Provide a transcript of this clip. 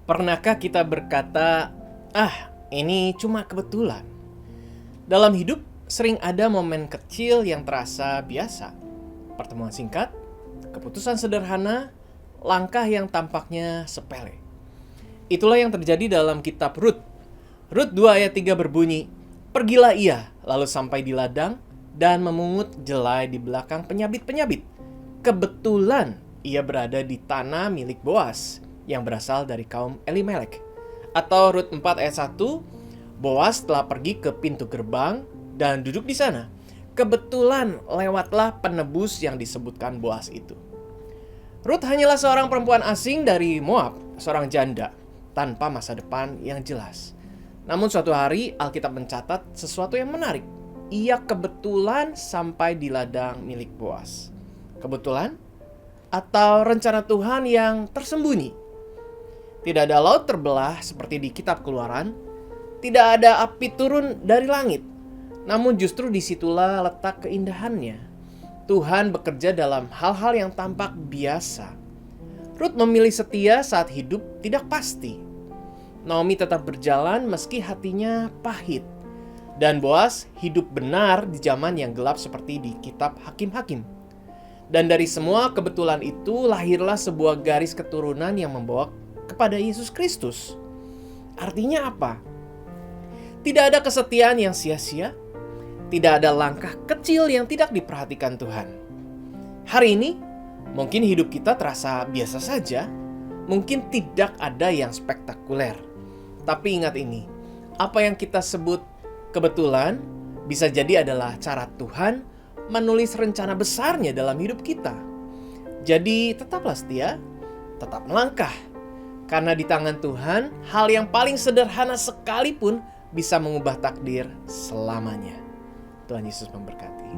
Pernahkah kita berkata, ini cuma kebetulan? Dalam hidup, sering ada momen kecil yang terasa biasa. Pertemuan singkat, keputusan sederhana, langkah yang tampaknya sepele. Itulah yang terjadi dalam kitab Rut. Rut 2 ayat 3 berbunyi, "Pergilah ia, lalu sampai di ladang, dan memungut jelai di belakang penyabit-penyabit. Kebetulan ia berada di tanah milik Boas, yang berasal dari kaum Elimelek." Atau Rut 4 ayat 1, Boas telah pergi ke pintu gerbang dan duduk di sana. Kebetulan lewatlah penebus yang disebutkan Boas itu. Rut hanyalah seorang perempuan asing dari Moab, seorang janda, tanpa masa depan yang jelas. Namun suatu hari Alkitab mencatat sesuatu yang menarik. Ia kebetulan sampai di ladang milik Boas. Kebetulan? Atau rencana Tuhan yang tersembunyi? Tidak ada laut terbelah seperti di kitab Keluaran. Tidak ada api turun dari langit. Namun justru disitulah letak keindahannya. Tuhan bekerja dalam hal-hal yang tampak biasa. Rut memilih setia saat hidup tidak pasti. Naomi tetap berjalan meski hatinya pahit. Dan Boas hidup benar di zaman yang gelap seperti di kitab Hakim-Hakim. Dan dari semua kebetulan itu lahirlah sebuah garis keturunan yang membawa kepada Yesus Kristus. Artinya apa? Tidak ada kesetiaan yang sia-sia. Tidak ada langkah kecil yang tidak diperhatikan Tuhan. Hari ini, mungkin hidup kita terasa biasa saja. Mungkin tidak ada yang spektakuler. Tapi ingat ini, apa yang kita sebut kebetulan bisa jadi adalah cara Tuhan menulis rencana besarnya dalam hidup kita. Jadi tetaplah setia, tetap melangkah. Karena di tangan Tuhan, hal yang paling sederhana sekalipun bisa mengubah takdir selamanya. Tuhan Yesus memberkati.